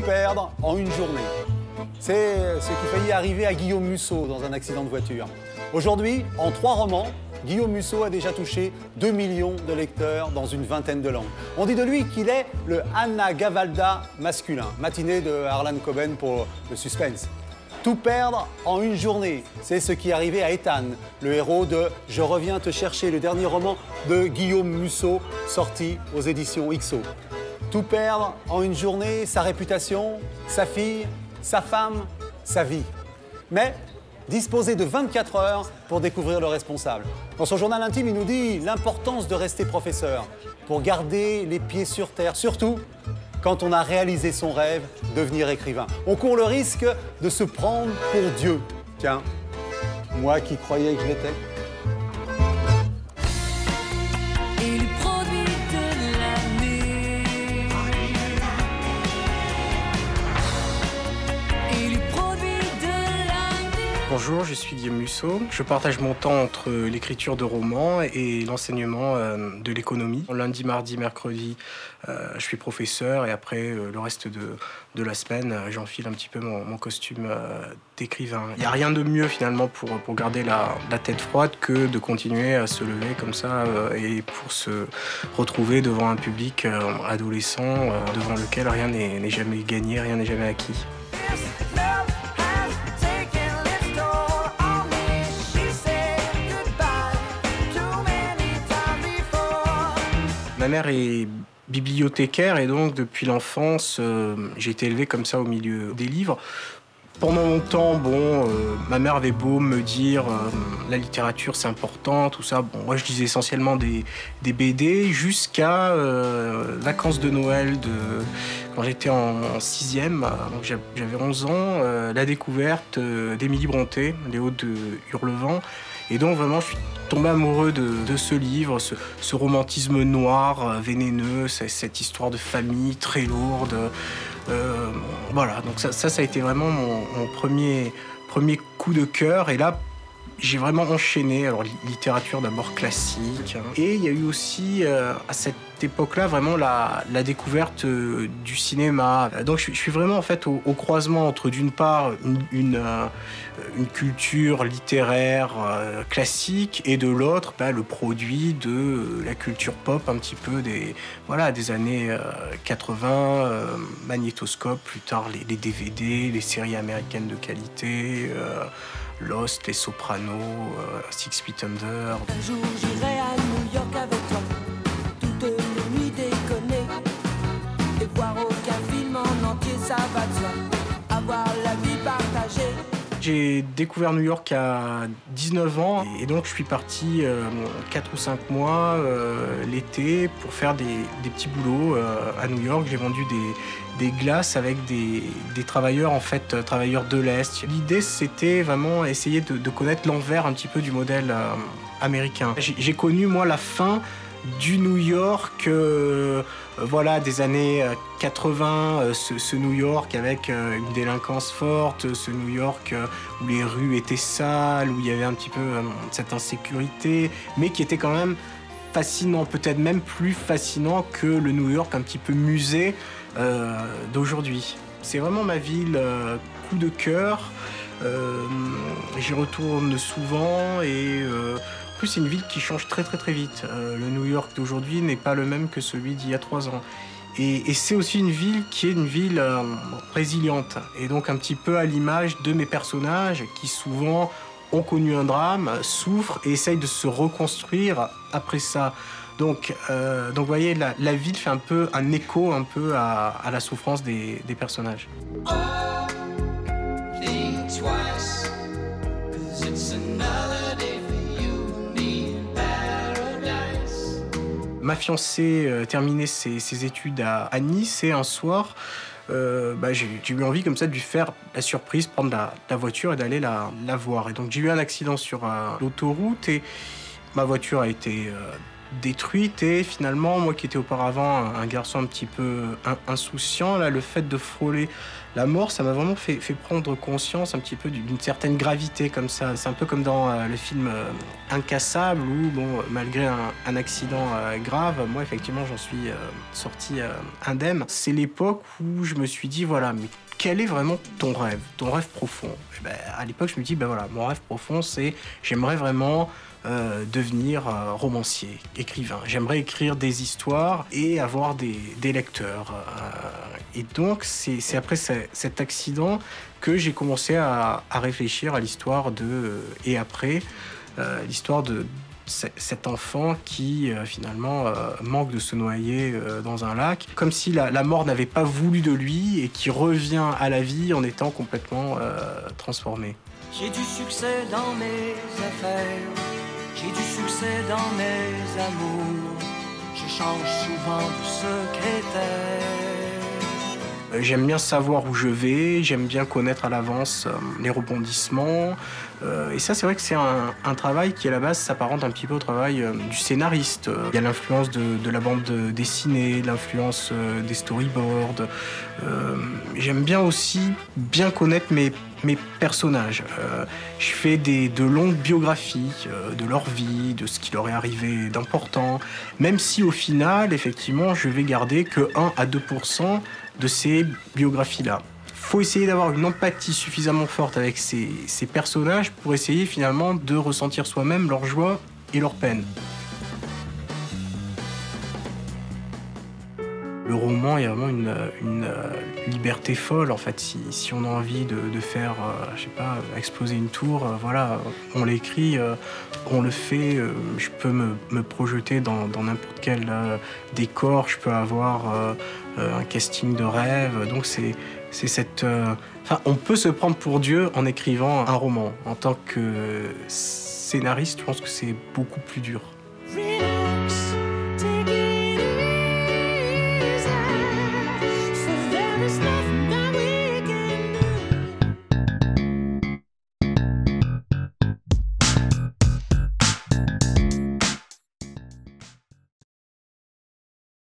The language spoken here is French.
perdre en une journée. C'est ce qui faillit arriver à Guillaume Musso dans un accident de voiture. Aujourd'hui, en 3 romans, Guillaume Musso a déjà touché 2 millions de lecteurs dans une vingtaine de langues. On dit de lui qu'il est le Anna Gavalda masculin. Matinée de Harlan Coben pour le suspense. Tout perdre en une journée, c'est ce qui est arrivé à Ethan, le héros de « Je reviens te chercher », le dernier roman de Guillaume Musso, sorti aux éditions XO. Tout perdre en une journée, sa réputation, sa fille, sa femme, sa vie. Mais disposer de 24 heures pour découvrir le responsable. Dans son journal intime, il nous dit l'importance de rester professeur pour garder les pieds sur terre, surtout quand on a réalisé son rêve, devenir écrivain. On court le risque de se prendre pour Dieu. Tiens, moi qui croyais que je l'étais. Bonjour, je suis Guillaume Musso. Je partage mon temps entre l'écriture de romans et l'enseignement de l'économie. Lundi, mardi, mercredi, je suis professeur et après, le reste de la semaine, j'enfile un petit peu mon costume d'écrivain. Il n'y a rien de mieux finalement pour garder la tête froide que de continuer à se lever comme ça et pour se retrouver devant un public adolescent devant lequel rien n'est jamais gagné, rien n'est jamais acquis. Ma mère est bibliothécaire et donc depuis l'enfance, j'ai été élevé comme ça au milieu des livres. Pendant longtemps, ma mère avait beau me dire la littérature c'est important, tout ça. Bon, moi je lisais essentiellement des BD jusqu'à Vacances de Noël quand j'étais en 6e, donc j'avais 11 ans, la découverte d'Émilie Brontë, Les Hauts de Hurlevent. Et donc vraiment je suis tombé amoureux de ce livre, ce romantisme noir, vénéneux, cette histoire de famille très lourde. Voilà, donc ça a été vraiment mon premier coup de cœur. Et là, j'ai vraiment enchaîné. Alors, littérature d'abord classique. Et il y a eu aussi, à cette époque-là, vraiment la découverte du cinéma. Donc, je suis vraiment en fait au croisement entre, d'une part, une culture littéraire classique et de l'autre, le produit de la culture pop un petit peu des années 80, magnétoscope, plus tard les DVD, les séries américaines de qualité, Lost, Les Sopranos, Six Feet Under. Un jour j'irai à New York avec toi, toutes les nuits déconner, et voir aucun film en entier, ça va de soi, avoir la vie partagée. J'ai découvert New York à 19 ans et donc je suis parti 4 ou 5 mois l'été pour faire des petits boulots à New York. J'ai vendu des glaces avec des travailleurs, en fait, travailleurs de l'Est. L'idée, c'était vraiment essayer de connaître l'envers un petit peu du modèle américain. J'ai connu, moi, la fin du New York des années 80, ce New York avec une délinquance forte, ce New York où les rues étaient sales, où il y avait un petit peu cette insécurité, mais qui était quand même fascinant, peut-être même plus fascinant que le New York un petit peu musée d'aujourd'hui. C'est vraiment ma ville coup de cœur, j'y retourne souvent et en plus, c'est une ville qui change très très très vite. Le New York d'aujourd'hui n'est pas le même que celui d'il y a 3 ans. Et c'est aussi une ville qui est une ville résiliente. Et donc un petit peu à l'image de mes personnages qui souvent ont connu un drame, souffrent et essayent de se reconstruire après ça. Donc vous voyez, la ville fait un peu un écho un peu à la souffrance des personnages. Ma fiancée terminait ses études à Nice et un soir, j'ai eu envie comme ça de lui faire la surprise, prendre la voiture et d'aller la voir. Et donc j'ai eu un accident sur l'autoroute et ma voiture a été détruite et finalement, moi qui étais auparavant un garçon un petit peu insouciant, là, le fait de frôler la mort, ça m'a vraiment fait prendre conscience un petit peu d'une certaine gravité comme ça. C'est un peu comme dans le film Incassable où, bon, malgré un accident grave, moi effectivement j'en suis sorti indemne. C'est l'époque où je me suis dit, voilà, mais quel est vraiment ton rêve profond? Et ben, à l'époque, je me dis, ben voilà, mon rêve profond, c'est j'aimerais vraiment devenir romancier, écrivain. J'aimerais écrire des histoires et avoir des lecteurs. Et donc, c'est après cet accident que j'ai commencé à réfléchir à l'histoire et après, l'histoire de cet enfant qui finalement manque de se noyer dans un lac, comme si la mort n'avait pas voulu de lui et qui revient à la vie en étant complètement transformé. J'ai du succès dans mes affaires, j'ai du succès dans mes amours, je change souvent de secrétaire. J'aime bien savoir où je vais, j'aime bien connaître à l'avance les rebondissements. Et ça, c'est vrai que c'est un travail qui, à la base, s'apparente un petit peu au travail du scénariste. Il y a l'influence de la bande dessinée, l'influence des storyboards. J'aime bien aussi bien connaître mes personnages. Je fais de longues biographies de leur vie, de ce qui leur est arrivé d'important, même si au final, effectivement, je vais garder que 1 à 2% de ces biographies-là. Faut essayer d'avoir une empathie suffisamment forte avec ces personnages pour essayer finalement de ressentir soi-même leur joie et leur peine. Le roman, il y a vraiment une liberté folle, en fait. Si on a envie de faire, je sais pas, exploser une tour, voilà, on l'écrit, on le fait. Je peux me projeter dans n'importe quel décor, je peux avoir un casting de rêve. Donc c'est cette... Enfin, on peut se prendre pour Dieu en écrivant un roman. En tant que scénariste, je pense que c'est beaucoup plus dur.